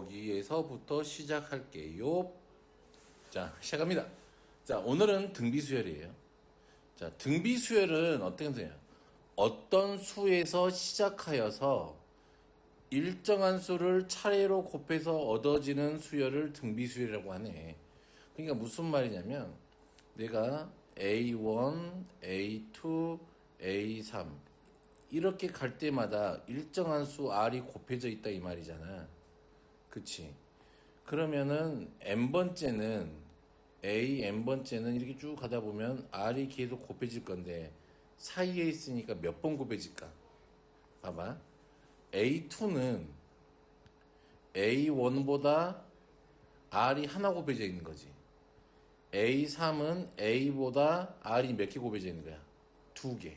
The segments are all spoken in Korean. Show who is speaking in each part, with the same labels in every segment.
Speaker 1: 여기에서부터 시작할게요. 자, 시작합니다. 자, 오늘은 등비수열이에요. 자, 등비수열은 어떤 거예요? 어떤 수에서 시작하여서 일정한 수를 차례로 곱해서 얻어지는 수열을 등비수열이라고 하네. 그러니까 무슨 말이냐면 내가 A1, A2, A3 이렇게 갈 때마다 일정한 수 R이 곱해져 있다 이 말이잖아. 그치? 그러면은 n번째는 A n번째는 이렇게 쭉 가다 보면 R이 계속 곱해질 건데 사이에 있으니까 몇 번 곱해질까? 봐봐. A2는 A1보다 R이 하나 곱해져 있는 거지. A3은 A보다 R이 몇 개 곱해져 있는 거야? 두 개.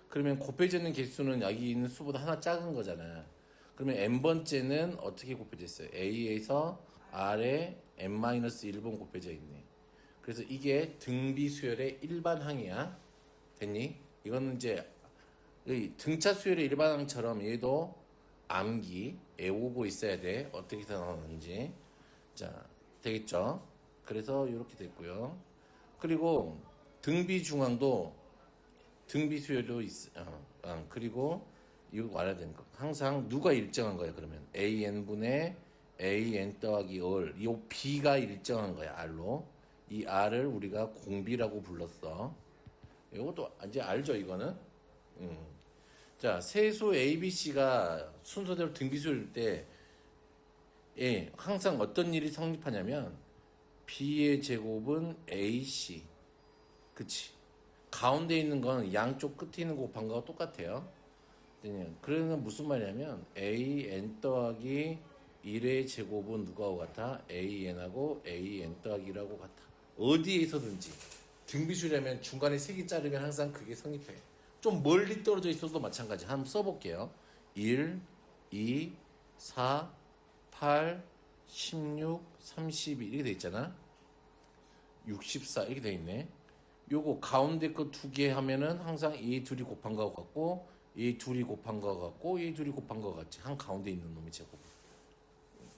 Speaker 1: 그러면 곱해져 있는 개수는 여기 있는 수보다 하나 작은 거잖아. 그러면 n번째는 어떻게 곱해져 있어요? A에서 R에 n-1번 곱해져 있네. 그래서 이게 등비수열의 일반항이야. 됐니? 이거는 이제 등차수열의 일반항처럼 얘도 암기 외우고 있어야 돼. 어떻게 나오는지. 자, 되겠죠? 그래서 이렇게 됐고요. 그리고 등비중항도 등비수열도 그리고 이거 알아야 되는 거. 항상 누가 일정한 거야, 그러면. AN분의 AN 더하기 R. 이 B가 일정한 거야, R로. 이 R을 우리가 공비라고 불렀어. 이것도 이제 알죠, 이거는? 자, 세수 ABC가 순서대로 등비수열일 때, 예, 항상 어떤 일이 성립하냐면, B의 제곱은 AC. 그치? 가운데 있는 건 양쪽 끝에 있는 곱한 거와 똑같아요. 그러면 무슨 말이냐면 AN 더하기 1의 제곱은 누구하고 같아? AN하고 AN 더하기 1하고 같아. 어디에서든지 등비수열하면 중간에 색이 자르면 항상 그게 성립해. 좀 멀리 떨어져 있어도 마찬가지. 한번 써볼게요. 1, 2, 4, 8, 16, 32 이렇게 돼 있잖아. 64 이렇게 돼 있네. 요거 가운데 거 두 개 하면은 항상 이 둘이 곱한 거 같고 이 둘이 곱한 거 같고 이 둘이 곱한 거 같지. 한 가운데 있는 놈의 제곱.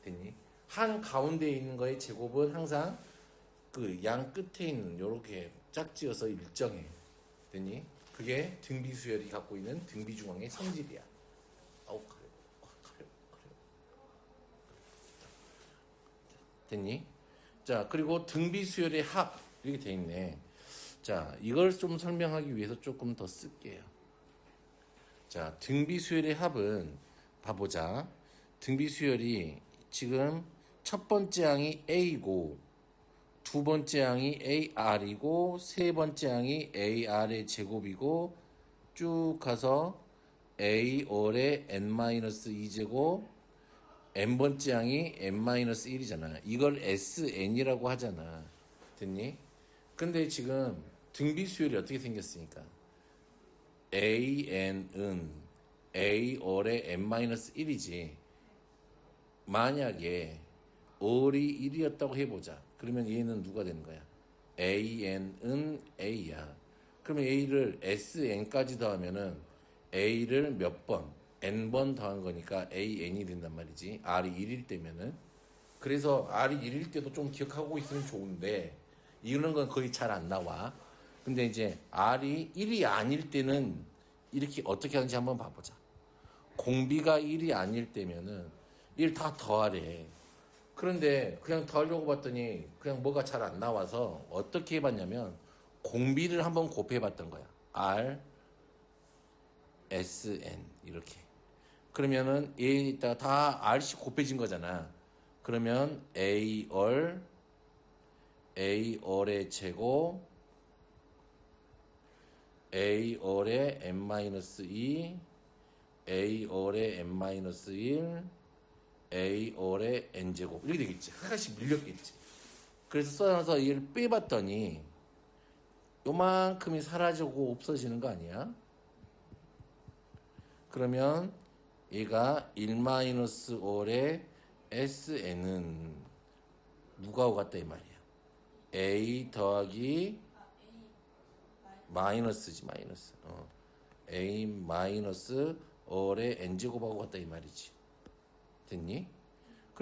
Speaker 1: 됐니? 한 가운데 있는 거의 제곱은 항상 그 양 끝에 있는 요렇게 짝지어서 일정해. 됐니? 그게 등비수열이 갖고 있는 등비중앙의 성질이야. 아우 가려. 됐니? 자, 그리고 등비수열의 합 이렇게 돼 있네. 자, 이걸 좀 설명하기 위해서 조금 더 쓸게요. 자, 등비수열의 합은 봐보자. 등비수열이 지금 첫 번째 항이 A고 두 번째 항이 AR이고 세 번째 항이 AR의 제곱이고 쭉 가서 AR의 n-2제곱 n번째 항이 n-1이잖아. 이걸 SN이라고 하잖아. 됐니? 근데 지금 등비수열이 어떻게 생겼으니까 AN은 AR의 n-1이지. 만약에 R이 1이었다고 해보자. 그러면 얘는 누가 되는 거야? AN은 A야. 그러면 A를 SN까지 더하면은 A를 몇 번? N번 더한 거니까 AN이 된단 말이지. R이 1일 때면은. 그래서 R이 1일 때도 좀 기억하고 있으면 좋은데 이런 건 거의 잘 안 나와. 근데 이제 R이 1이 아닐 때는 이렇게 어떻게 하는지 한번 봐보자. 공비가 1이 아닐 때면은 1 다 더하래. 그런데 그냥 더하려고 봤더니 그냥 뭐가 잘 안 나와서 어떻게 해봤냐면 공비를 한번 곱해봤던 거야. R, SN 이렇게. 그러면은 얘에다가 다 R씩 곱해진 거잖아. 그러면 AR, AR의 제곱, AR의 n-2, AR의 n-1, AR의 n제곱 이렇게 되겠지. 하나씩 밀렸겠지. 그래서 써놔서 얘를 빼봤더니 요만큼이 사라지고 없어지는 거 아니야? 그러면 얘가 1-5의 SN은 누가하고 같다 이 말이야. A 더하기 마이너스지 마이너스. A 마이너스 얼의 n제곱하고 같다 이 말이지. 됐니?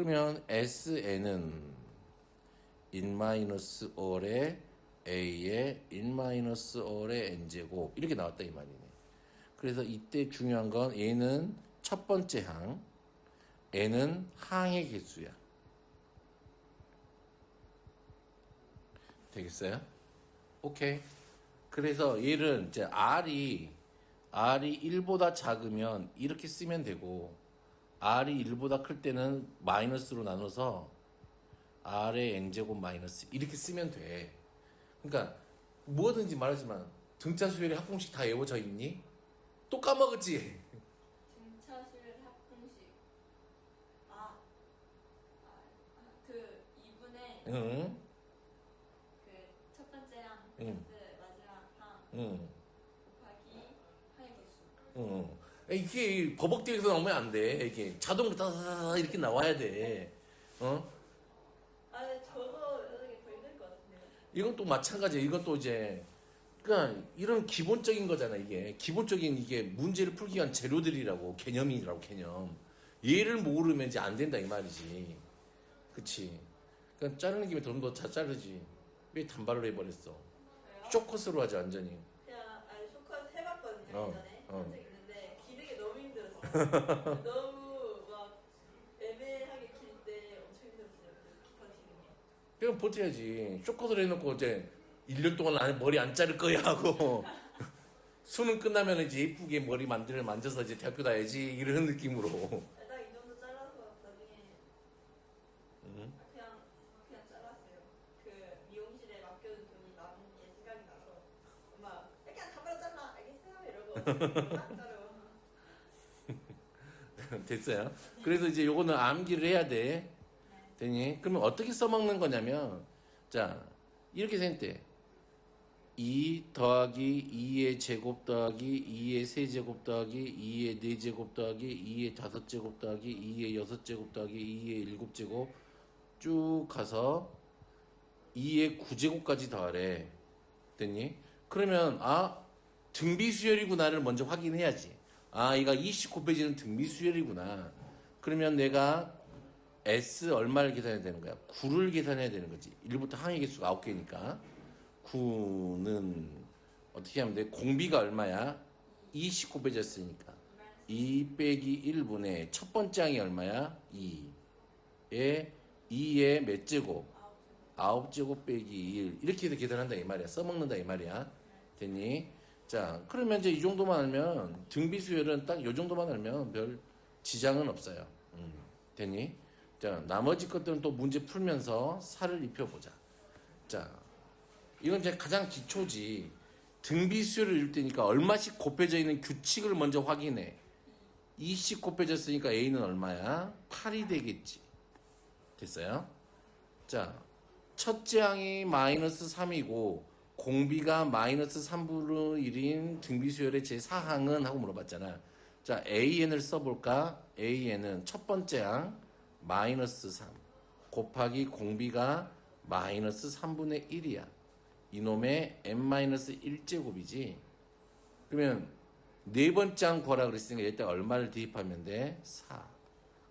Speaker 1: 그러면 SN은 in 마이너스 얼의 A의 in 마이너스 얼의 N제곱 이렇게 나왔다 이 말이네. 그래서 이때 중요한 건 얘는 첫 번째 항, N은 항의 개수야. 되겠어요? 오케이. 그래서 얘를 이제 R이 1보다 작으면 이렇게 쓰면 되고 R이 1보다 클 때는 마이너스로 나눠서 R의 N제곱 마이너스 이렇게 쓰면 돼. 그러니까 뭐든지 말하지만 등차 수열이 합공식 다 외워져 있니? 또 까먹었지?
Speaker 2: 등차수열 합공식. 그 2분의
Speaker 1: 응.
Speaker 2: 그 첫 번째 항
Speaker 1: 응.
Speaker 2: 플러스 마지막 항
Speaker 1: 응.
Speaker 2: 곱하기 항의 개수.
Speaker 1: 응. 이게 버벅대서 나오면 안 돼. 이게 자동으로 따다다다 이렇게 나와야 돼. 어?
Speaker 2: 근데 저거 이게 더 힘들 것 같은데요.
Speaker 1: 이건 또 마찬가지야. 이건 또 이제 그러니까 이런 기본적인 거잖아. 이게 기본적인 이게 문제를 풀기 위한 재료들이라고 개념이라고 개념. 얘를 모르면 이제 안 된다 이 말이지. 그치? 그러니까 자르는 김에 좀 더 잘 자르지. 왜 단발로 해버렸어?
Speaker 2: 왜요?
Speaker 1: 쇼컷으로 하지 완전히.
Speaker 2: 그냥 쇼컷 해봤거든요
Speaker 1: 어,
Speaker 2: 예전에
Speaker 1: 어.
Speaker 2: 한 적 있는데 기르기 너무 힘들었어요. 너무 막 애매하게 길 때 엄청 힘들었어요. 그 버티는 게.
Speaker 1: 그냥 버텨야지. 쇼컷을 해놓고 이제 1년 동안 머리 안 자를 거야 하고 수능 끝나면 이제 예쁘게 머리 만져서 이제 대학교 가야지 이런 느낌으로.
Speaker 2: 딱 이 정도 잘라서 나중에
Speaker 1: 응?
Speaker 2: 그냥 잘랐어요. 그 미용실에 맡겨둔 돈이 남은 게 생각이 나서 엄마 그냥 가버려 잘라 알겠어요 이러고 딱 자르고.
Speaker 1: 됐어요. 그래서 이제 요거는 암기를 해야 돼.
Speaker 2: 네.
Speaker 1: 되니? 그러면 어떻게 써먹는 거냐면, 자, 이렇게 생각돼. 2 더하기 2의 제곱 더하기 2의 세제곱 더하기 2의 네제곱 더하기 2의 다섯제곱 더하기 2의 여섯제곱 더하기 2의 일곱제곱 쭉 가서 2의 9제곱까지 더하래. 됐니? 그러면 등비수열이구나를 먼저 확인해야지. 얘가 29페이지는 등비수열이구나. 그러면 내가 S 얼마를 계산해야 되는 거야? 9를 계산해야 되는 거지. 1부터 항의 개수가 9개니까 9는 어떻게 하면 돼? 공비가 얼마야? 29페이지였으니까 2 빼기 1분의 첫 번째 항이 얼마야? 2에 2의 몇 제곱? 9제곱 빼기 1 이렇게 해서 계산한다 이 말이야. 써먹는다 이 말이야. 됐니? 자, 그러면 이제 이 정도만 알면 등비수열은 딱 이 정도만 알면 별 지장은 없어요. 됐니? 자, 나머지 것들은 또 문제 풀면서 살을 입혀보자. 자, 이건 이제 가장 기초지. 등비수열을 이룰 때니까 얼마씩 곱해져 있는 규칙을 먼저 확인해. 2씩 곱해졌으니까 A는 얼마야? 8이 되겠지. 됐어요? 자, 첫째 항이 마이너스 3이고 공비가 마이너스 3분의 1인 등비수열의 제4항은 하고 물어봤잖아. 자, AN을 써볼까? AN은 첫 번째 항 마이너스 3 곱하기 공비가 마이너스 3분의 1이야. 이놈의 n-1제곱이지. 그러면 네 번째 항 구하라 그랬으니까 일단 얼마를 대입하면 돼? 4.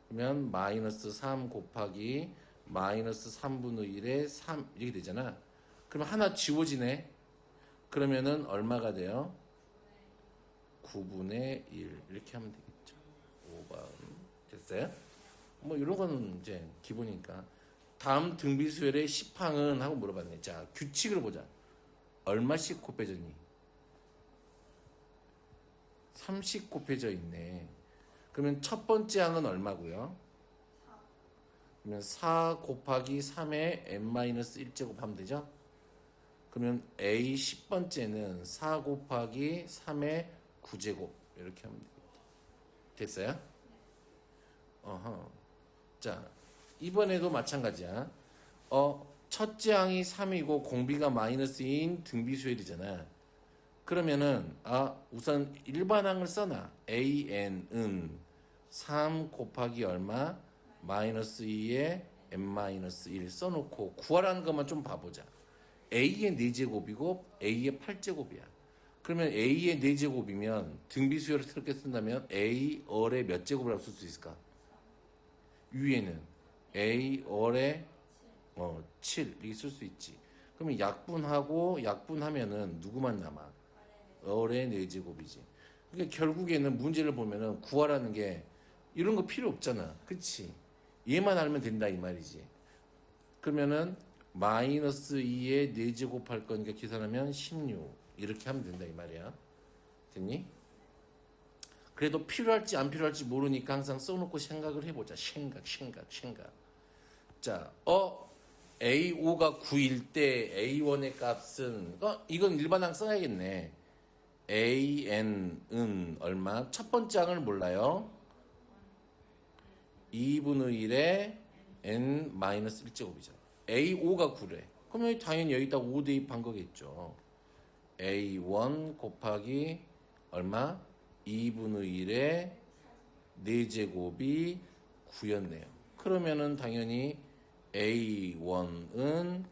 Speaker 1: 그러면 마이너스 3 곱하기 마이너스 3분의 1에 3 이렇게 되잖아. 그러면 하나 지워지네. 그러면은 얼마가 돼요? 9분의 1 이렇게 하면 되겠죠. 5번 됐어요? 뭐 이런 거는 이제 기본이니까. 다음 등비수열의 10항은 하고 물어봤네. 자, 규칙을 보자. 얼마씩 곱해졌니? 3씩 곱해져 있네. 그러면 첫 번째 항은 얼마고요?
Speaker 2: 4.
Speaker 1: 그러면 4 곱하기 3의 n-1제곱 하면 되죠? 그러면 A 10번째는 4 곱하기 3의 9제곱 이렇게 하면 되겠다. 됐어요? 어허. 자, 이번에도 마찬가지야. 첫째 항이 3이고 공비가 마이너스인 등비수열이잖아. 그러면은 우선 일반항을 써놔. AN은 3 곱하기 얼마? 마이너스 2에 n-1 써놓고 구하라는 것만 좀 봐보자. A의 4제곱이고 A의 8제곱이야. 그러면 A의 4제곱이면 등비수열을 그렇게 쓴다면 A 얼의 몇 제곱이라고 쓸 수 있을까? 위에는 A 얼에 7 이렇게 쓸 수 있지. 그러면 약분하고 약분하면은 누구만 남아? 얼의 4제곱이지. 그러니까 결국에는 문제를 보면은 구하라는 게 이런 거 필요 없잖아. 그치? 얘만 알면 된다 이 말이지. 그러면은 마이너스 2에 4제곱 할 거니까 계산하면 16 이렇게 하면 된다 이 말이야. 됐니? 그래도 필요할지 안 필요할지 모르니까 항상 써놓고 생각을 해보자. 생각. 자, A5가 9일 때 A1의 값은 이건 일반항 써야겠네. AN은 얼마? 첫 번째 항을 몰라요. 2분의 1에 N-1제곱이죠. A5가 9래. 그러면 당연히 여기다 5 대입한 거겠죠. A1 곱하기 얼마? 2분의 1에 4제곱이 9였네요. 그러면은 당연히 A1은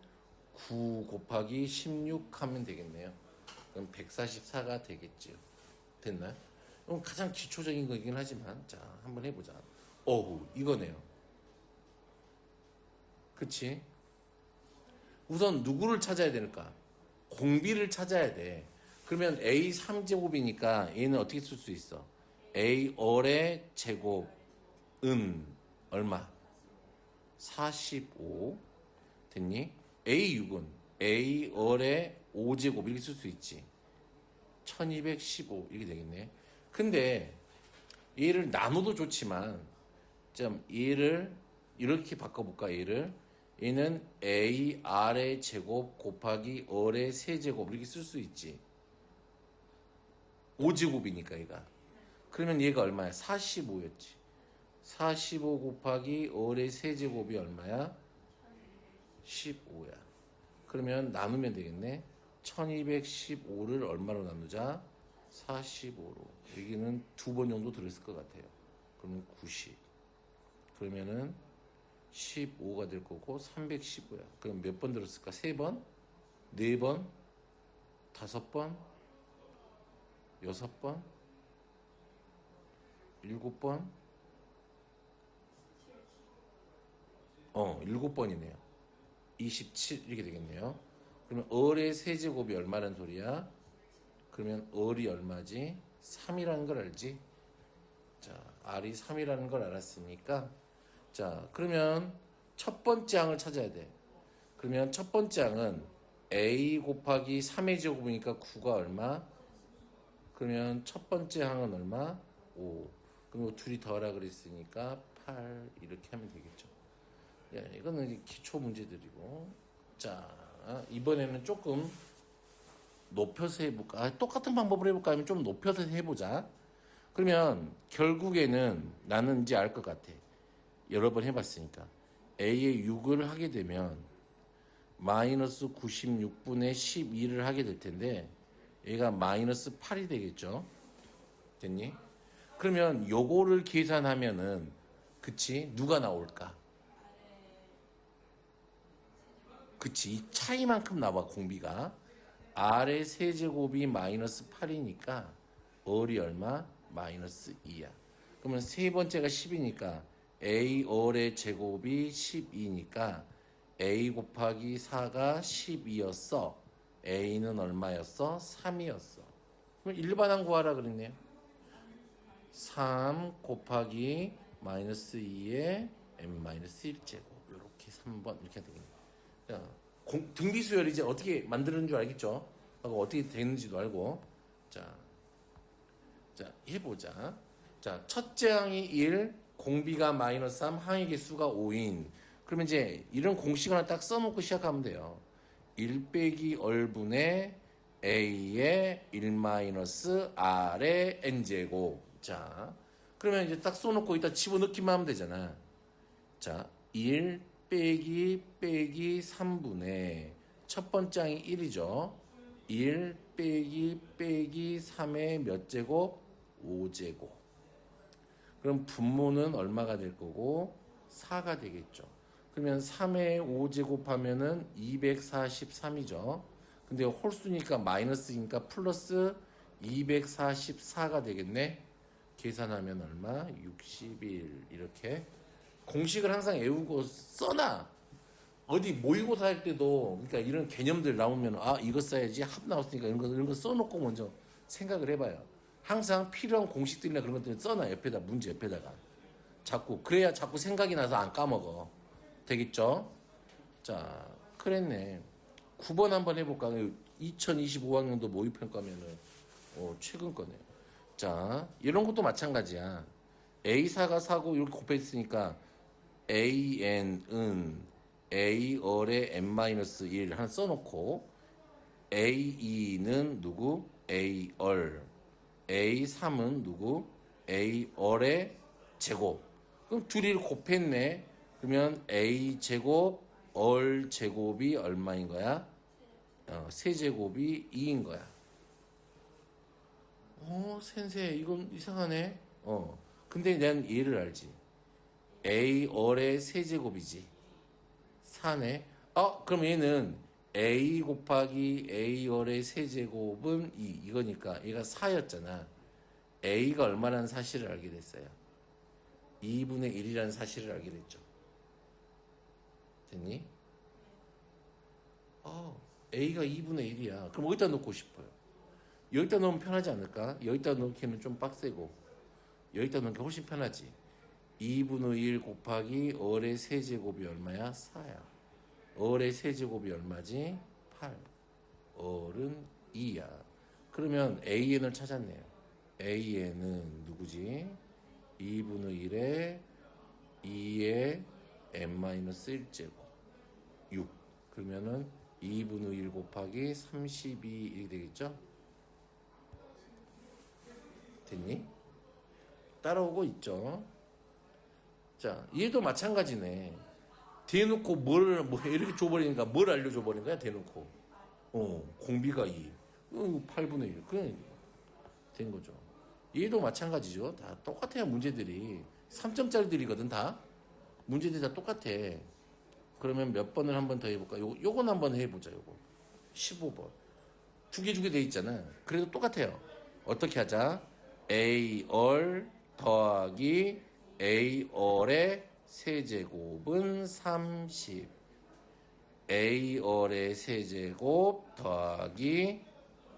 Speaker 1: 9 곱하기 16 하면 되겠네요. 그럼 144가 되겠죠. 됐나요? 그럼 가장 기초적인 거긴 하지만 자 한번 해보자. 어후 이거네요. 그치? 우선 누구를 찾아야 될까? 공비를 찾아야 돼. 그러면 A 3제곱이니까 얘는 어떻게 쓸 수 있어? A 얼의 제곱은 얼마? 45 됐니? A 6은 A 얼의 5제곱 이렇게 쓸 수 있지. 1215 이렇게 되겠네. 근데 얘를 나눠도 좋지만 좀 얘를 이렇게 바꿔볼까? 얘는 A R의 제곱 곱하기 얼의 세제곱 이렇게 쓸 수 있지. 5제곱이니까 얘가. 그러면 얘가 얼마야? 45였지. 45 곱하기 얼의 세제곱이 얼마야? 15야. 그러면 나누면 되겠네. 1215를 얼마로 나누자? 45로. 여기는 2번 정도 들었을 것 같아요. 그러면 90. 그러면은 15가 될 거고 315야. 그럼 몇 번 들었을까? 3번? 4번? 5번? 6번? 7번? 7번이네요. 27 이렇게 되겠네요. 그러면 얼의 세제곱이 얼마란 소리야? 그러면 얼이 얼마지? 3이라는 걸 알지? 자, R이 3이라는 걸 알았으니까 자, 그러면 첫 번째 항을 찾아야 돼. 그러면 첫 번째 항은 A 곱하기 3의 제곱이니까 9가 얼마? 그러면 첫 번째 항은 얼마? 5. 그럼 둘이 더하라 그랬으니까 8 이렇게 하면 되겠죠. 예, 이거는 기초 문제들이고. 자, 이번에는 조금 높여서 해볼까? 똑같은 방법으로 해볼까? 아니면 좀 높여서 해보자. 그러면 결국에는 나는 이제 알 것 같아. 여러 번 해봤으니까. A에 6을 하게 되면 마이너스 96분의 12를 하게 될 텐데 얘가 마이너스 8이 되겠죠. 됐니? 그러면 요거를 계산하면은 그치? 누가 나올까? 그치? 이 차이만큼 나와 공비가. R의 세제곱이 마이너스 8이니까 얼이 얼마? 마이너스 2야. 그러면 세 번째가 10이니까 A 얼의 제곱이 12니까 A 곱하기 4가 12였어. A는 얼마였어? 3이었어. 그럼 일반항 구하라 그랬네요. 3 곱하기 마이너스 2에 M-1제곱 이렇게 3번 이렇게 되겠네요. 등비수열 이제 어떻게 만드는 줄 알겠죠? 하고 어떻게 되는지도 알고. 자, 해보자. 자, 첫째 항이 1, 공비가 마이너스 3, 항의 개수가 5인. 그러면 이제 이런 공식 하나 딱 써놓고 시작하면 돼요. 1 빼기 얼분의 A의 1 마이너스 R의 N제곱. 자, 그러면 이제 딱 써놓고 이따 집어넣기만 하면 되잖아. 자, 1 빼기 3분의 첫 번째 항이 1이죠. 1 빼기 3의 몇 제곱? 5제곱. 그럼 분모는 얼마가 될 거고? 4가 되겠죠. 그러면 3의 5제곱 하면은 243이죠. 근데 홀수니까 마이너스니까 플러스 244가 되겠네. 계산하면 얼마? 61 이렇게 공식을 항상 외우고 써놔. 어디 모의고사 할 때도 그러니까 이런 개념들 나오면 아 이거 써야지 합 나왔으니까 이런 거 써놓고 먼저 생각을 해봐요. 항상 필요한 공식들이나 그런 것들은 써놔 옆에다 문제 옆에다가 자꾸 그래야 자꾸 생각이 나서 안 까먹어. 되겠죠? 자, 그랬네. 9번 한번 해볼까? 2025학년도 모의평가면은 최근 거네요. 자, 이런 것도 마찬가지야. A사가 사고 이렇게 곱했으니까 AN은 A얼에 N-1 하나 써놓고 A2는 누구? A얼 A3은 누구? A얼의 제곱. 그럼 둘이 곱했네. 그러면 A제곱 얼 제곱이 얼마인 거야? 세제곱이 2인 거야. 센세 이건 이상하네. 근데 난 얘를 알지. A얼의 세제곱이지. 4네. 그럼 얘는 A 곱하기 A열의 세제곱은 2. 이거니까 얘가 4였잖아. A가 얼마라는 사실을 알게 됐어요. 2분의 1이라는 사실을 알게 됐죠. 됐니? A가 2분의 1이야. 그럼 어디다 놓고 싶어요? 여기다 넣으면 편하지 않을까? 여기다 넣기는 좀 빡세고 여기다 넣는 게 훨씬 편하지. 2분의 1 곱하기 얼의 세제곱이 얼마야? 4야. 얼의 세제곱이 얼마지? 8. 얼은 2야. 그러면 AN을 찾았네요. AN은 누구지? 2분의 1에 2의 n-1제곱 6. 그러면은 2분의 1 곱하기 32 이렇게 되겠죠? 됐니? 따라오고 있죠? 자, 얘도 마찬가지네. 대놓고 뭐 이렇게 줘버리니까 뭘 알려줘 버린 거야, 대놓고. 공비가 2. 8분의 1. 그냥 된 거죠. 얘도 마찬가지죠. 다 똑같아요, 문제들이. 3점짜리들이거든, 다. 문제들이 다 똑같아. 그러면 몇 번을 한 번 더 해볼까? 요건 한번 해보자, 요거. 15번. 두 개 돼 있잖아. 그래도 똑같아요. 어떻게 하자? A얼 더하기 A얼의 세제곱은 30. A얼의 세제곱 더하기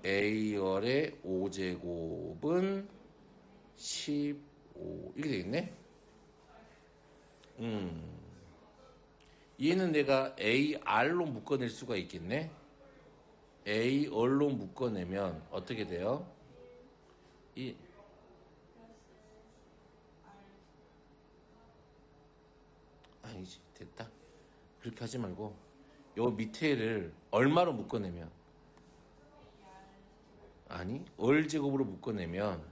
Speaker 1: A열의 5제곱은 15. 이렇게 되겠네? 얘는 내가 AR로 묶어낼 수가 있겠네? A얼로 묶어내면 어떻게 돼요? 아니지, 됐다. 그렇게 하지 말고 요 밑에를 얼마로 묶어내면 아니 얼제곱으로 묶어내면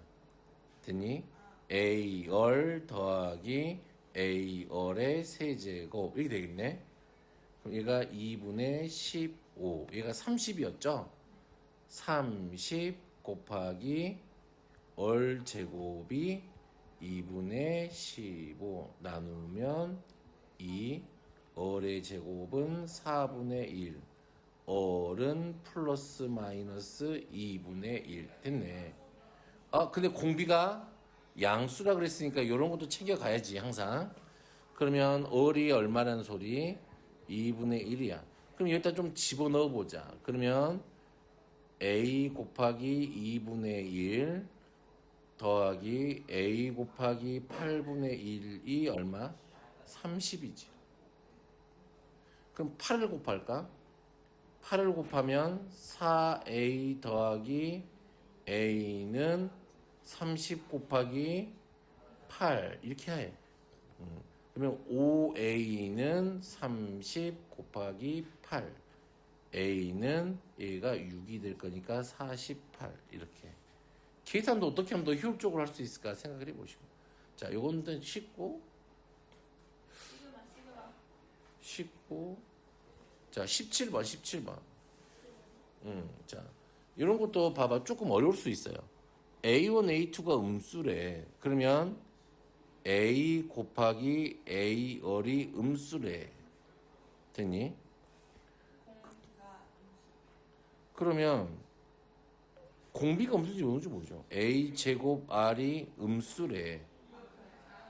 Speaker 1: 됐니? A얼 더하기 A얼의 세제곱 이렇게 되겠네. 그럼 얘가 2분의 15 얘가 30이었죠? 30 곱하기 얼제곱이 2분의 15 나누면 2 얼의 제곱은 4분의 1 얼은 플러스 마이너스 2분의 1 됐네. 근데 공비가 양수라 그랬으니까 이런 것도 챙겨가야지 항상. 그러면 얼이 얼마라는 소리? 2분의 1이야. 그럼 여기다 좀 집어넣어 보자. 그러면 A 곱하기 2분의 1 더하기 A 곱하기 8분의 1이 얼마? 30이지. 그럼 8을 곱할까? 8을 곱하면 4A 더하기 A는 30 곱하기 8 이렇게 해. 그러면 5A는 30 곱하기 8 A는 얘가 6이 될 거니까 48 이렇게. 계산도 어떻게 하면 더 효율적으로 할 수 있을까 생각을 해보시고. 자, 요건 쉽고 자 17번 자 이런 것도 봐봐 조금 어려울 수 있어요. A1 A2가 음수래. 그러면 A 곱하기 A얼이 음수래. 됐니? 그러면 공비가 음수인지 뭔지 모르죠. A 제곱 R이 음수래.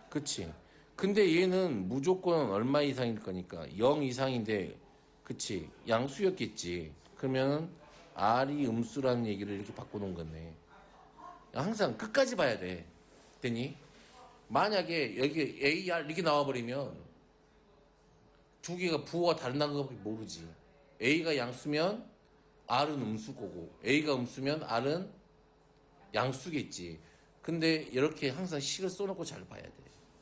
Speaker 1: 그치? 근데 얘는 무조건 얼마 이상일 거니까 0 이상인데 그치 양수였겠지. 그러면 R이 음수라는 얘기를 이렇게 바꿔놓은 거네. 항상 끝까지 봐야 돼. 됐니? 만약에 여기 AR 이렇게 나와버리면 두 개가 부호가 다른다는 것밖에 모르지. A가 양수면 R은 음수고고 A가 음수면 R은 양수겠지. 근데 이렇게 항상 식을 써놓고 잘 봐야 돼.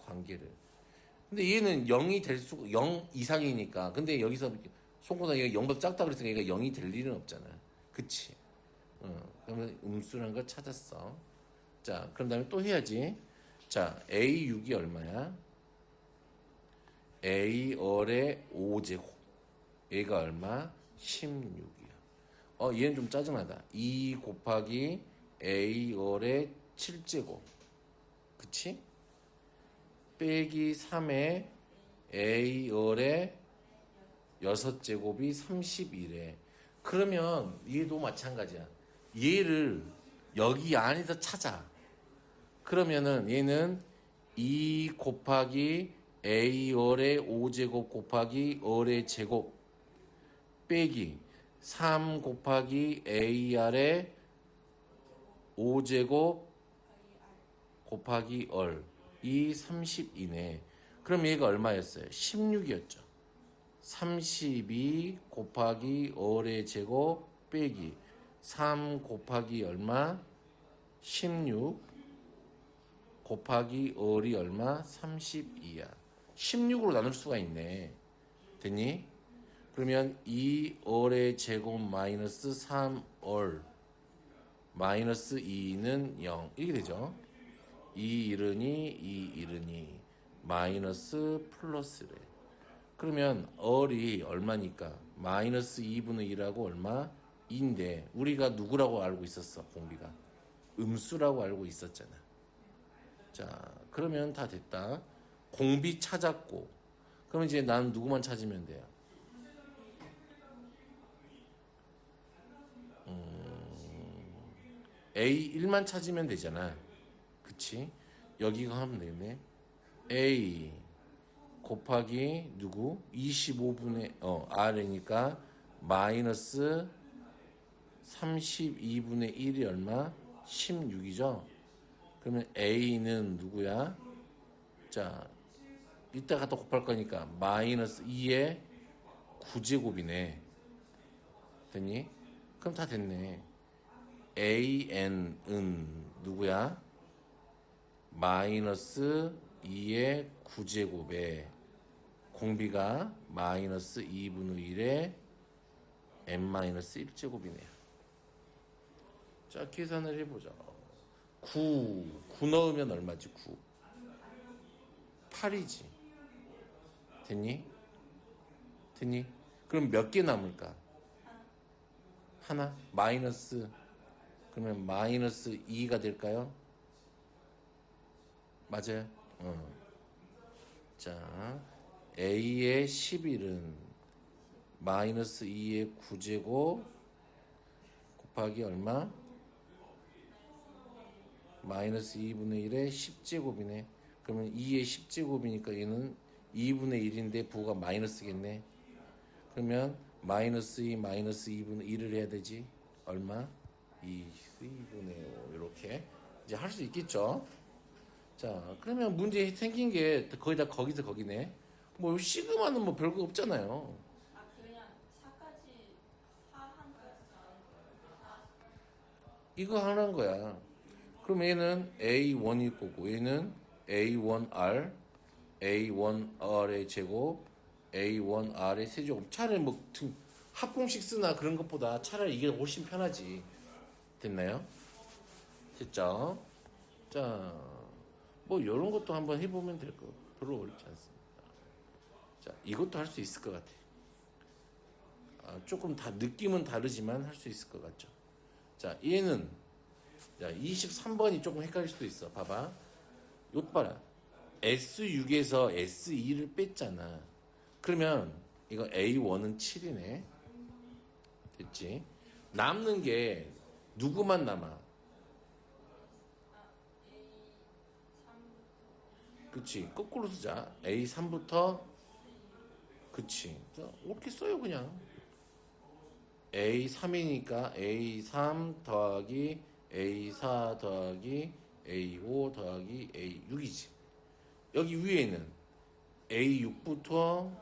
Speaker 1: 관계를. 근데 얘는 0이 될 수, 0 이상이니까. 근데 여기서 송고나 얘가 0보다 작다 그랬으니까 얘가 0이 될 일은 없잖아. 그치? 그러면 음수라는 걸 찾았어. 자, 그런 다음에 또 해야지. 자, A6이 얼마야? A월의 5제곱. A가 얼마? 16이야. 얘는 좀 짜증나다. 2 곱하기 A월의 7제곱. 그치? 빼기 3의 A월의 6제곱이 31에. 그러면 얘도 마찬가지야. 얘를 여기 안에서 찾아. 그러면은 얘는 2 곱하기 A월의 5제곱 곱하기 월의 제곱 빼기 3 곱하기 AR의 5제곱 곱하기 월. 이 32네. 그럼 얘가 얼마였어요? 16이었죠. 32 곱하기 월의 제곱 빼기 3 곱하기 얼마? 16 곱하기 월이 얼마? 32야. 16으로 나눌 수가 있네. 됐니? 그러면 2월의 제곱 마이너스 3월 마이너스 2는 0 이렇게 되죠. 2 마이너스 플러스래. 그러면 얼이 얼마니까 마이너스 2분의 1하고 얼마? 2인데 우리가 누구라고 알고 있었어? 공비가 음수라고 알고 있었잖아. 자, 그러면 다 됐다. 공비 찾았고 그럼 이제 난 누구만 찾으면 돼요? A1만 찾으면 되잖아. 그치? 여기가 하면 되겠네. A 곱하기 누구? 25분의 R이니까 마이너스 32분의 1이 얼마? 16이죠? 그러면 A는 누구야? 자, 이따가 또 곱할 거니까 마이너스 2의 9제곱이네. 됐니? 그럼 다 됐네. AN은 누구야? 마이너스 2의 9제곱에 공비가 마이너스 2분의 1의 n-1제곱이네요. 자, 계산을 해보자. 9 넣으면 얼마지? 9 8이지. 됐니? 됐니? 그럼 몇 개 남을까? 하나? 마이너스 그러면 마이너스 2가 될까요? 맞아요? 자, A의 11은 마이너스 2의 9제곱 곱하기 얼마? 마이너스 2분의 1의 10제곱이네. 그러면 2의 10제곱이니까 얘는 2분의 1인데 부호가 마이너스겠네. 그러면 마이너스 2 마이너스 2분의 1을 해야 되지. 얼마? 2분의 5 이렇게 이제 할 수 있겠죠. 자, 그러면 문제 생긴 게 거의 다 거기서 거기네. 뭐 시그마는 뭐 별거 없잖아요.
Speaker 2: 아, 그냥 4까지 4한 거야?
Speaker 1: 이거 하는 거야. 그럼 얘는 A1일 거고 얘는 A1R A1R의 제곱 A1R의 세제곱. 차라리 뭐 합공식 쓰나 그런 것보다 차라리 이게 훨씬 편하지. 됐나요? 됐죠? 자, 뭐 이런 것도 한번 해보면 될 거. 별로 어렵지 않습니다. 자, 이것도 할 수 있을 것 같아. 조금 다 느낌은 다르지만 할 수 있을 것 같죠. 자, 얘는 자 23번이 조금 헷갈릴 수도 있어. 봐봐. 이것 봐라. S6에서 S2를 뺐잖아. 그러면 이거 A1은 7이네. 됐지? 남는 게 누구만 남아? 그치. 거꾸로 쓰자. A3부터, 그치. 이렇게 써요, 그냥. A3이니까 A3 더하기 A4 더하기 A5 더하기 A6이지. 여기 위에는 A6부터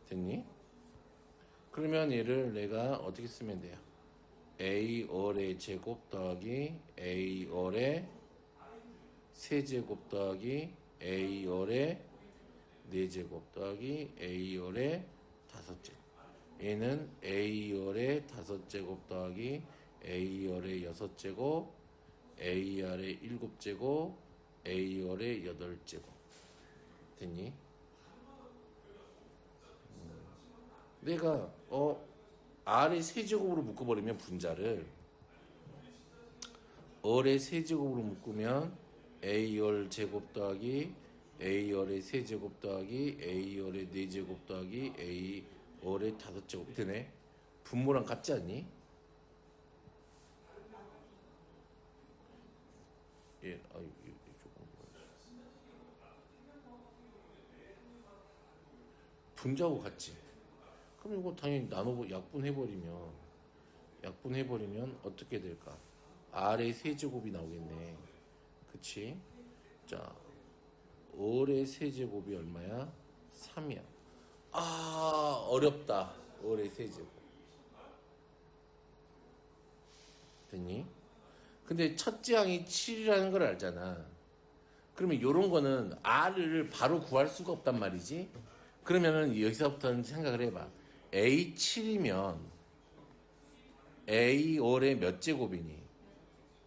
Speaker 1: 됐니? 그러면 얘를 내가 어떻게 쓰면 돼요? A월의 제곱 더하기 A월의 세제곱 더하기 A월의 4제곱 더하기 A열의 5제곱. 얘는 A열의 5제곱 더하기 A열의 6제곱, A열의 7제곱, A열의 8제곱. 됐니? 내가 R의 세제곱으로 묶어버리면 분자를 얼의 세제곱으로 묶으면 A열 제곱 더하기 A열의 세제곱 더하기 A열의 4제곱 더하기 A열의 5제곱 되네. 분모랑 같지 않니? 예, 조금. 분자하고 같지. 그럼 이거 당연히 약분해버리면 어떻게 될까? R의 세제곱이 나오겠네. 그치? 자, 얼의 세제곱이 얼마야? 3이야. 아, 어렵다. 얼의 세제곱. 됐니? 근데 첫째 항이 7이라는 걸 알잖아. 그러면 요런 거는 R을 바로 구할 수가 없단 말이지. 그러면은 여기서부터는 생각을 해봐. A7이면 A 얼의 몇 제곱이니?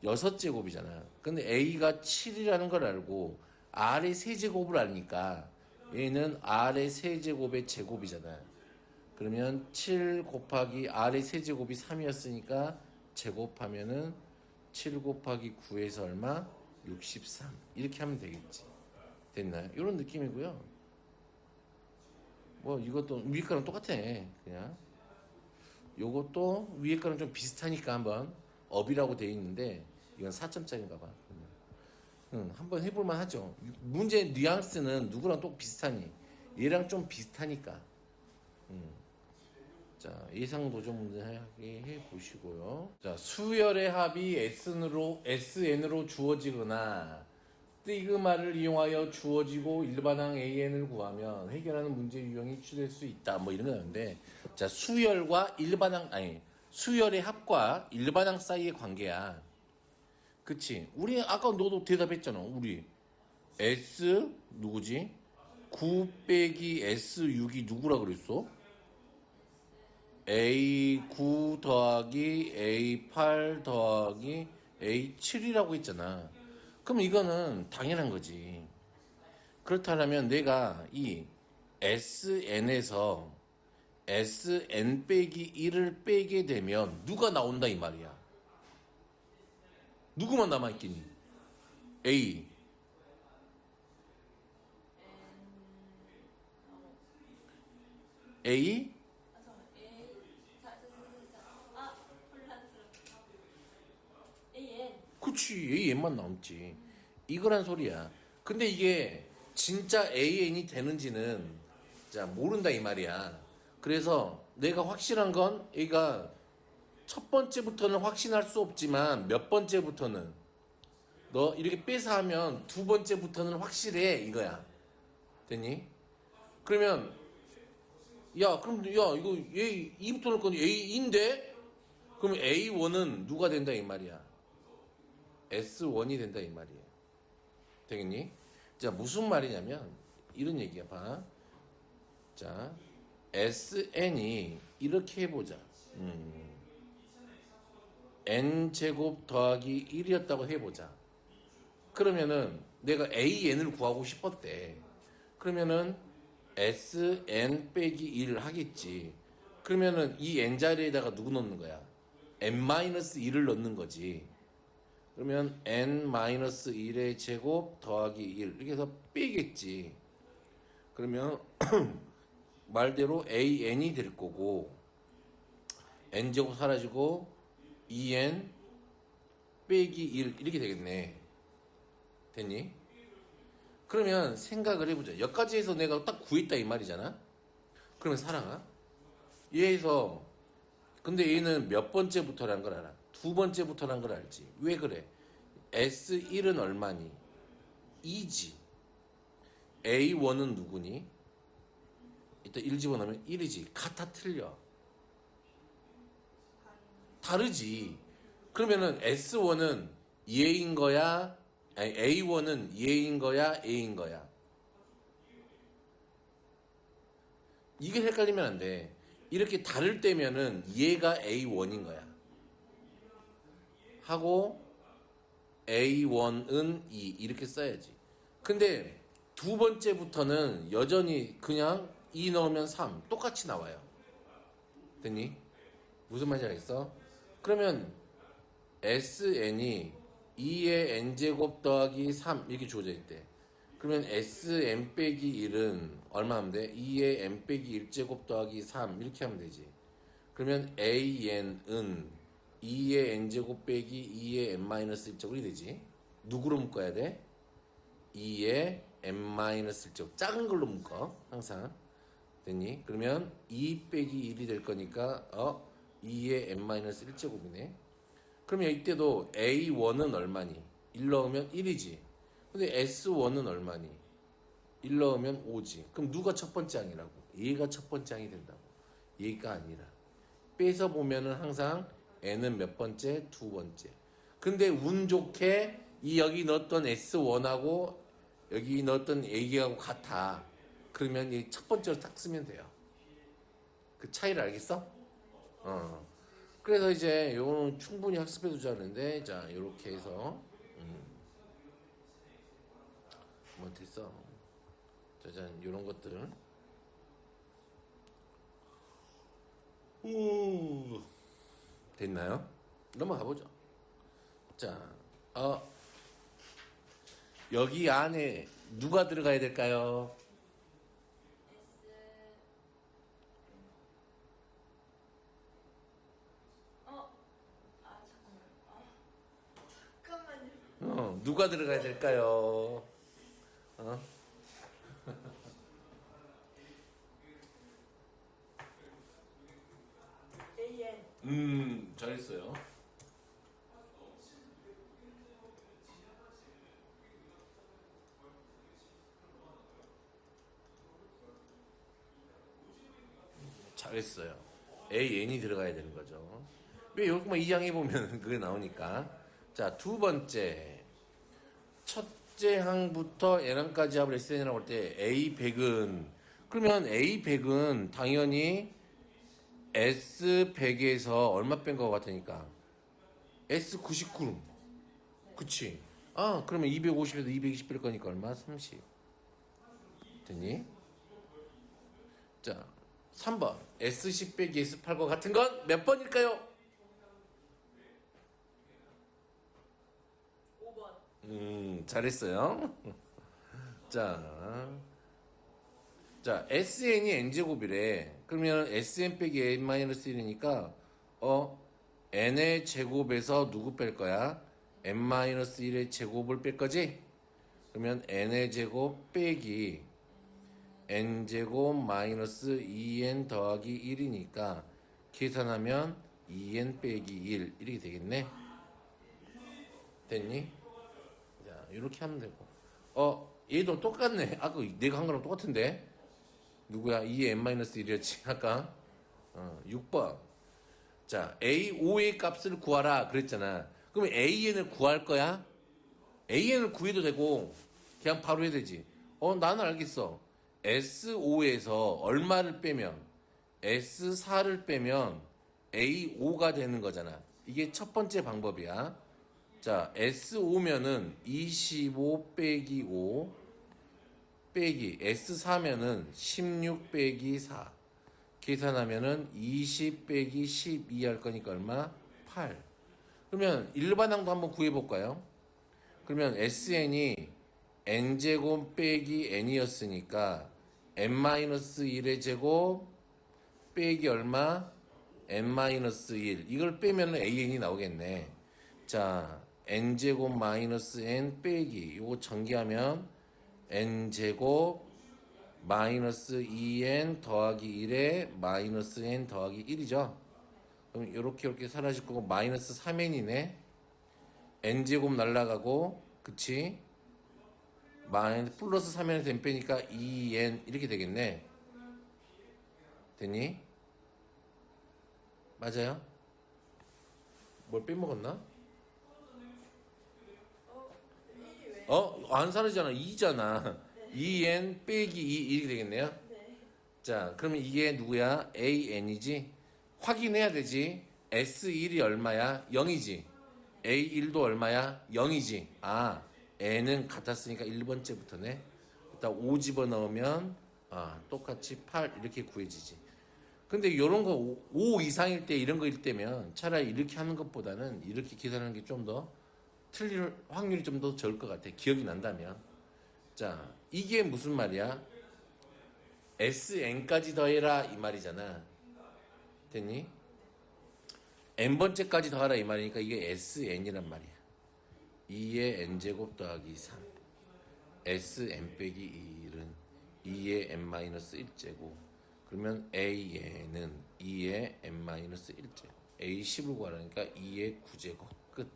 Speaker 1: 6제곱이잖아. 근데 A가 7이라는 걸 알고 R의 세제곱을 아니까 얘는 R의 세제곱의 제곱이잖아. 그러면 7 곱하기 R의 세제곱이 3이었으니까 제곱하면은 7 곱하기 9에서 얼마? 63. 이렇게 하면 되겠지. 됐나요? 이런 느낌이고요. 뭐 이것도 위에 거랑 똑같아. 그냥 요것도 위에 거랑 좀 비슷하니까 한번 업이라고 돼 있는데 이건 4점짜리인가 봐. 한번 해볼만 하죠. 문제 뉘앙스는 누구랑 또 비슷하니? 얘랑 좀 비슷하니까. 자, 예상 도전 문제 해보시고요. 자, 수열의 합이 SN으로 주어지거나 시그마를 이용하여 주어지고 일반항 AN을 구하면 해결하는 문제 유형이 추출될 수 있다. 뭐 이런 거였는데, 자, 수열의 합과 일반항 사이의 관계야. 그치? 우리 아까 너도 대답했잖아. 우리 S 누구지? 9 빼기 S6이 누구라 그랬어? A9 더하기 A8 더하기 A7이라고 했잖아. 그럼 이거는 당연한 거지. 그렇다면 내가 이 SN에서 SN 빼기 1을 빼게 되면 누가 나온다 이 말이야. 누구만 남아있겠니? A. A? 그치, AN만 남지. 이거란 소리야. 근데 이게 진짜 AN이 되는지는 자 모른다 이 말이야. 그래서 내가 확실한 건 A가 첫 번째부터는 확신할 수 없지만 몇 번째부터는 너 이렇게 빼서 하면 두 번째부터는 확실해 이거야. 됐니? 그러면 그럼 이거 A 2부터 넣을 건데 A인데 그러면 A1은 누가 된다 이 말이야. S1이 된다 이 말이에요. 되겠니? 자, 무슨 말이냐면 이런 얘기야. 봐. 자, SN이 이렇게 해보자. N제곱 더하기 1이었다고 해보자. 그러면은 내가 AN을 구하고 싶었대. 그러면은 SN 빼기 1 하겠지. 그러면은 이 N 자리에다가 누구 넣는 거야? N-1을 넣는 거지. 그러면 N-1의 제곱 더하기 1 이렇게 해서 빼겠지. 그러면 말대로 AN이 될 거고 N제곱 사라지고 2N 빼기 1 이렇게 되겠네. 됐니? 그러면 생각을 해보자. 여기까지해서 내가 딱 구했다 이 말이잖아. 그러면 사랑아, 얘에서 근데 얘는 몇 번째부터라는 걸 알아. 두 번째부터라는 걸 알지. 왜 그래? S1은 얼마니? 2지. A1은 누구니? 이따 1 집어넣으면 1이지. 같아 틀려. 다르지. 그러면은 S1은 얘인 거야? 아니 A1은 얘인 거야? A인 거야? 이게 헷갈리면 안 돼. 이렇게 다를 때면은 얘가 A1인 거야. 하고 A1은 2 이렇게 써야지. 근데 두 번째부터는 여전히 그냥 2 넣으면 3 똑같이 나와요. 됐니? 무슨 말인지 알겠어? 그러면 SN이 2의 n제곱 더하기 3 이렇게 주어져 있대. 그러면 SN 빼기 1은 얼마 하면 돼? 2의 n 빼기 1제곱 더하기 3 이렇게 하면 되지. 그러면 AN은 2의 n제곱 빼기 2의 n-1제곱이 되지. 누구로 묶어야 돼? 2의 n-1제곱 작은 걸로 묶어 항상. 됐니? 그러면 2 빼기 1이 될 거니까 2의 n-1제곱이네. 그러면 이때도 A1은 얼마니? 1 넣으면 1이지. 근데 S1은 얼마니? 1 넣으면 5지. 그럼 누가 첫 번째 항이라고? 얘가 첫 번째 항이 된다고. 얘가 아니라. 빼서 보면은 항상 N은 몇 번째? 두 번째. 근데 운 좋게 이 여기 넣었던 S1하고 여기 넣었던 A하고 같아. 그러면 이 첫 번째로 딱 쓰면 돼요. 그 차이를 알겠어? 그래서 이제 요거는 충분히 학습해 두자는데, 자, 요렇게 해서, 뭐 됐어. 짜잔, 요런 것들. 됐나요? 넘어가 보죠. 자, 여기 안에 누가 들어가야 될까요?
Speaker 2: 잠깐만요.
Speaker 1: 누가 들어가야 될까요?
Speaker 2: AN.
Speaker 1: 잘했어요. 잘했어요. AN이 들어가야 되는 거죠. 왜 여기만 이항 해보면 그게 나오니까. 자, 두 번째. 첫째 항부터 N항까지 합을 SN이라고 할 때 A100은, 그러면 A100은 당연히 S100에서 얼마 뺀 것 같으니까? S99. 그치? 그러면 250에서 220 뺄 거니까 얼마? 30. 됐니? 자, 3번. S10 빼기 S8과 같은 건 몇 번일까요?
Speaker 2: 5번.
Speaker 1: 잘했어요. 자, SN이 n제곱이래. 그러면 SN 빼기 n-1이니까, n의 제곱에서 누구 뺄 거야? n-1의 제곱을 뺄 거지? 그러면 n의 제곱 빼기 n제곱 마이너스 2n 더하기 1이니까 계산하면 2n 빼기 1 이렇게 되겠네. 됐니? 자, 이렇게 하면 되고. 얘도 똑같네. 아까 내가 한 거랑 똑같은데. 누구야? 2의 n-1이었지 아까. 6번. 자, A5의 값을 구하라 그랬잖아. 그러면 AN을 구할 거야? AN을 구해도 되고 그냥 바로 해야 되지. 나는 알겠어. S5에서 얼마를 빼면 S4를 빼면 A5가 되는 거잖아. 이게 첫 번째 방법이야. 자, S5면은 25 빼기 5 빼기 S4면은 16 빼기 4 계산하면은 20 빼기 12 할 거니까 얼마? 8. 그러면 일반항도 한번 구해볼까요? 그러면 SN이 n제곱 빼기 n이었으니까 n-1의 제곱 빼기 얼마? n-1 이걸 빼면 AN이 나오겠네. 자, n제곱 마이너스 n 빼기 요거 전개하면 n제곱 마이너스 2n 더하기 1에 마이너스 n 더하기 1이죠. 그럼 요렇게 사라질 거고 마이너스 3n이네. n제곱 날라가고 그치? 마이너스 플러스 3n에서 n 빼니까 2n 이렇게 되겠네. 됐니? 맞아요? 뭘 빼먹었나?
Speaker 2: 일이 왜?
Speaker 1: 안 사라지잖아. 2잖아. 2n 빼기 2 이렇게 되겠네요.
Speaker 2: 네.
Speaker 1: 자, 그러면 이게 누구야? an이지? 확인해야 되지. S1이 얼마야? 0이지. A1도 얼마야? 0이지. 아, n은 같았으니까 1번째부터네. 일단 5 집어넣으면 똑같이 8 이렇게 구해지지. 근데 요런 거 5 이상일 때 이런 거일 때면 차라리 이렇게 하는 것보다는 이렇게 계산하는 게 좀 더 틀릴 확률이 좀 더 적을 것 같아. 기억이 난다면. 자, 이게 무슨 말이야? SN까지 더해라 이 말이잖아. 됐니? n번째까지 더하라 이 말이니까 이게 SN이란 말이야. 2의 n제곱 더하기 3 SN 빼기 1은 2의 n-1제곱 그러면 A에는 2의 n-1제곱 A10을 구하라니까 2의 9제곱 끝.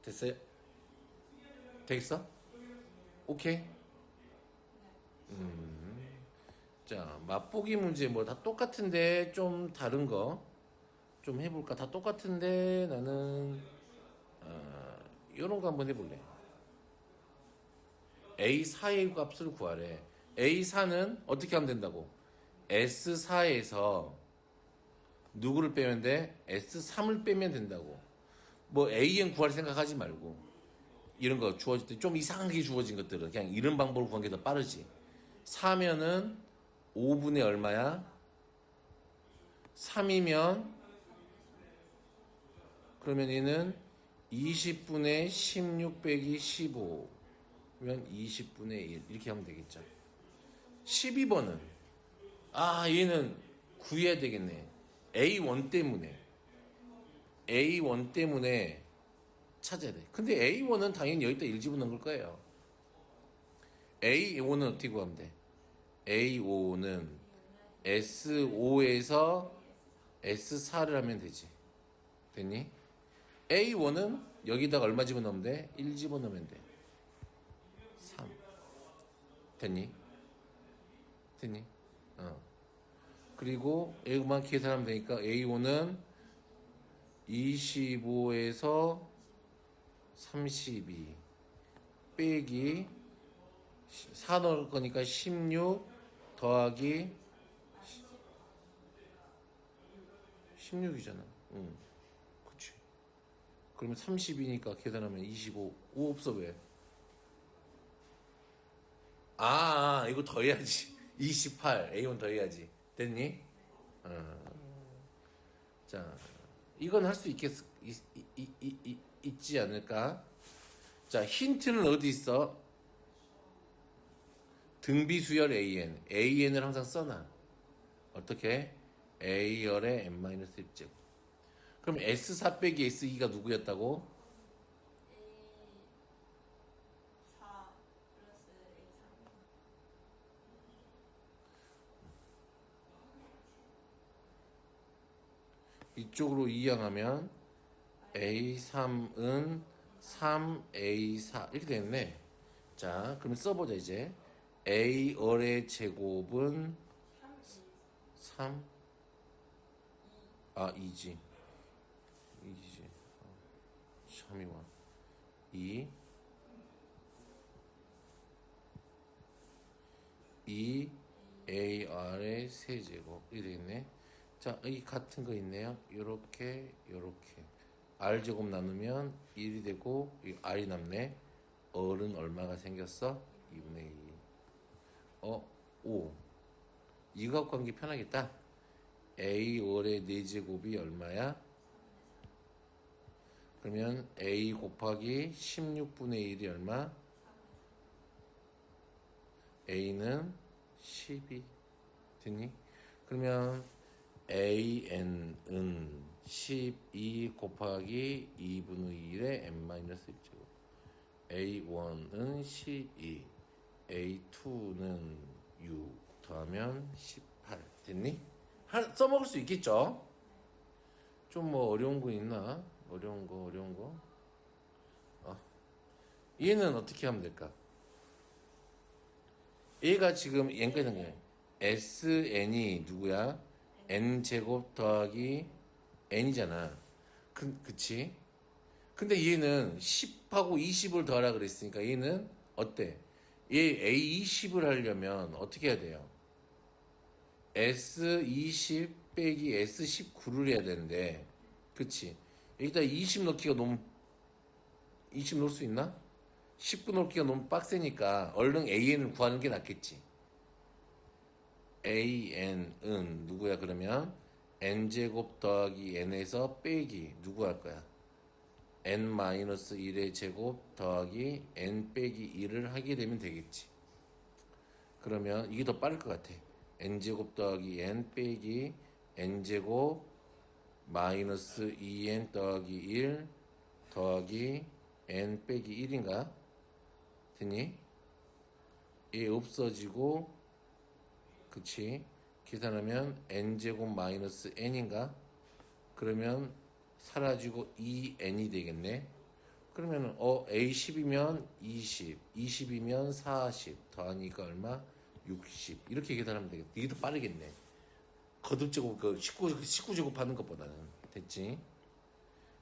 Speaker 1: 됐어요? 되겠어? 오케이? 자, 맛보기 문제 뭐 다 똑같은데 좀 다른 거 좀 해볼까? 다 똑같은데 나는 이런 거 한번 해볼래. A4의 값을 구하래. A4는 어떻게 하면 된다고? S4에서 누구를 빼면 돼? S3을 빼면 된다고. 뭐 AN 구할 생각하지 말고 이런 거 주어질 때 좀 이상하게 주어진 것들은 그냥 이런 방법을 구하는 게 더 빠르지. 4면은 5분의 얼마야? 3이면 그러면 얘는 20분의 16 빼기 15 그러면 20분의 1 이렇게 하면 되겠죠. 12번은 얘는 구해야 되겠네. A1 때문에 찾아야 돼. 근데 A1은 당연히 여기다 1 집어넣은 걸 거예요. A5는 어떻게 구하면 돼? A5는 S5에서 S4를 하면 되지. 됐니? A1은 여기다가 얼마 집어넣으면 돼? 1 집어넣으면 돼. 3. 됐니? 그리고 A만 계산하면 되니까 A5는 25에서 32 빼기 4 넣을 거니까 16 더하기 16이잖아. 그치. 그러면 30이니까 계산하면 25. 5 없어 왜? 이거 더해야지. 28. A1 더해야지. 됐니? 자, 이건 할 수 있지 않을까? 자, 힌트는 어디 있어? 등비수열 AN. AN을 항상 써놔. 어떻게? A열의 n-1제곱. 그럼 S4 빼기 S2가 누구였다고?
Speaker 2: A4 플러스 A3.
Speaker 1: 이쪽으로 이항하면 A3은 3A4 이렇게 됐네. 자, 그럼 써보자 이제. A열의 제곱은 3 2지. 3이 와. 2 AR의 세제곱 이렇게 되겠네. 자, 이 같은 거 있네요. 요렇게 R제곱 나누면 1이 되고 이 R이 남네. R은 얼마가 생겼어? 2분의 2. 5. 이거 갖고 하는 게 편하겠다. A월의 4제곱이 얼마야? 그러면 A 곱하기 16분의 1이 얼마? A는 12. 됐니? 그러면 AN은 12 곱하기 2분의 1의 n-1제곱. A1은 12, A2는 6 더하면 18. 됐니? 써먹을 수 있겠죠? 좀 뭐 어려운 거 있나? 어려운 거. 얘는 어떻게 하면 될까? 얘가 지금 n까지 된 거야. SN이 누구야? n제곱 더하기 n이잖아. 그치? 근데 얘는 10하고 20을 더하라 그랬으니까 얘는 어때? 얘 A20을 하려면 어떻게 해야 돼요? S20 빼기 S19를 해야 되는데, 그치? 여기다 20 넣기가 너무, 20 넣을 수 있나? 19 넣기가 너무 빡세니까 얼른 AN을 구하는 게 낫겠지. AN은 누구야 그러면? n제곱 더하기 n에서 빼기 누구 할 거야? n-1의 제곱 더하기 n 빼기 1을 하게 되면 되겠지. 그러면 이게 더 빠를 것 같아. n제곱 더하기 n 빼기 n제곱 마이너스 2n 더하기 1 더하기 n 빼기 1인가? 됐니? 얘 없어지고, 그치? 계산하면 n제곱 마이너스 n인가? 그러면 사라지고 2n이 되겠네. 그러면 A10이면 20, 20이면 40 더하니까 얼마? 60. 이렇게 계산하면 되겠다. 이게 더 빠르겠네. 거듭제곱, 19제곱 하는 것보다는. 됐지?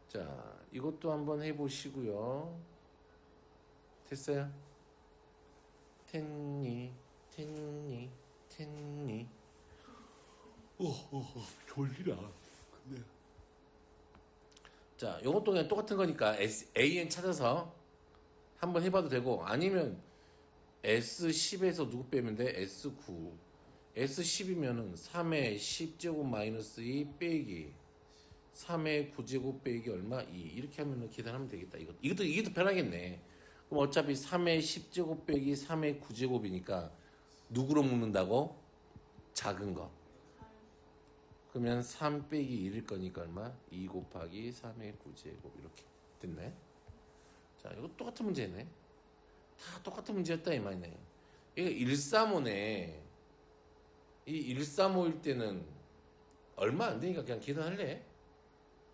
Speaker 1: 자, 이것도 한번 해보시고요. 됐어요? 텐니. 졸리라. 근데. 자, 요것도 그냥 똑같은 거니까 AN 찾아서 한번 해봐도 되고, 아니면 S10에서 누구 빼면 돼? S9. S10이면은 3의 10제곱 마이너스 2 빼기 3의 9제곱 빼기 얼마? 2. 이렇게 하면 계산하면 되겠다. 이게 더 편하겠네. 그럼 어차피 3의 10제곱 빼기 3의 9제곱이니까 누구로 묶는다고? 작은 거. 그러면 3 빼기 1일 거니까 얼마? 2 곱하기 3의 9제곱. 이렇게 됐네. 자, 이거 똑같은 문제네. 다 똑같은 문제였다 이 말이네. 이거 135네. 이 135일 때는 얼마 안 되니까 그냥 계산할래?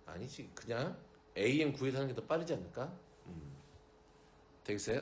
Speaker 1: 아니지. 그냥 AN 구해서 하는 게 더 빠르지 않을까? 되겠어요?